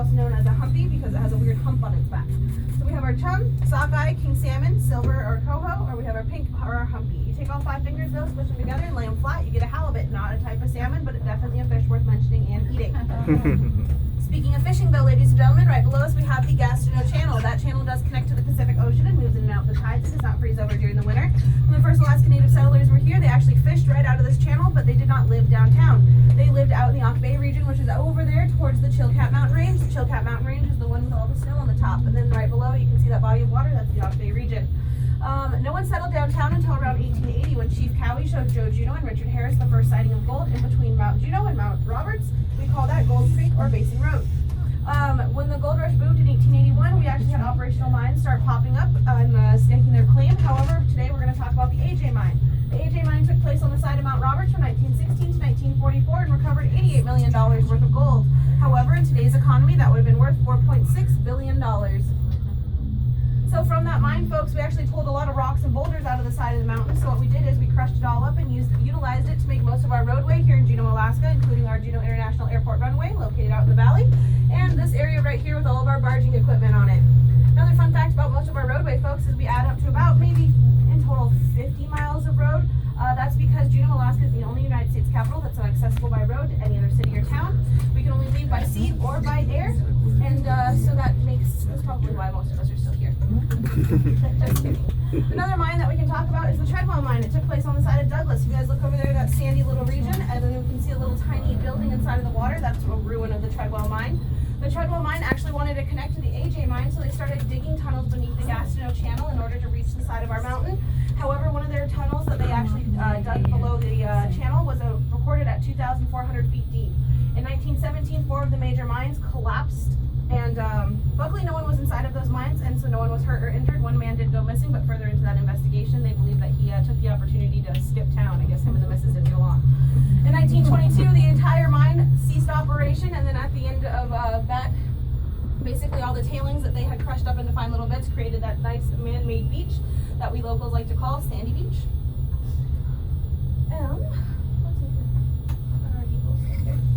also known as a humpy because it has a weird hump on its back. So we have our chum, sockeye, king salmon, silver, or coho, or we have our pink or our humpy. You take all 5 fingers, though, squish them together and lay them flat. You get a halibut, not a type of salmon, but definitely a fish worth mentioning and eating. Speaking of fishing, though, ladies and gentlemen, right below us we have the Juneau Channel. That channel does connect to the Pacific Ocean and moves in and out the tides. It does not freeze over during the winter. When the first Alaska Native settlers were here, they actually fished right out of this channel, but they did not live downtown. They lived out in the Auk Bay region, which is over there towards the Chilkat Mountain Range. The Chilkat Mountain Range is the one with all the snow on the top. And then right below, you can see that body of water. That's the Auk Bay region. No one settled downtown until around 1880 when Chief Cowie showed Joe Juneau and Richard Harris the first sighting of gold in between Mount Juneau and Mount Roberts. We call that Gold Creek or Basin Road. When the gold rush boomed in 1881, we actually had operational mines start popping up and staking their claim. However, today we're going to talk about the AJ mine. The AJ mine took place on the side of Mount Roberts from 1916 to 1944 and recovered $88 million worth of gold. However, in today's economy, that would have been worth $4.6 billion. So from that mine, folks, we actually pulled a lot of rocks and boulders out of the side of the mountain. So what we did is we crushed it all up and utilized it to make most of our roadway here in Juneau, Alaska, including our Juneau International Airport runway located out in the valley, and this area right here with all of our barging equipment on it. Another fun fact about most of our roadway, folks, is we add up to about maybe in total 50 miles of road. That's because Juneau, Alaska is the only United States capital that's not accessible by road to any other city or town. We can only leave by sea or by air, and so that's probably why most of us are still here. Just kidding. Another mine that we can talk about is the Treadwell mine. It took place on the side of Douglas. You guys look over there, that sandy little region, and then you can see a little tiny building inside of the water. That's a ruin of the Treadwell mine. The Treadwell mine actually wanted to connect to the AJ mine, so they started digging tunnels beneath the Juneau Channel in order to reach the side of our mountain. However, one of their tunnels that they actually dug below the channel was recorded at 2,400 feet deep. In 1917, 4 of the major mines collapsed, and luckily no one was inside of those mines, and so no one was hurt or injured. One man did go missing, but further into that investigation, they believe that he took the opportunity to skip town. I guess him and the missus didn't get along. In 1922, the entire mine ceased operation, and then at the end of that, basically all the tailings that they had crushed up into fine little bits created that nice man-made beach that we locals like to call Sandy Beach.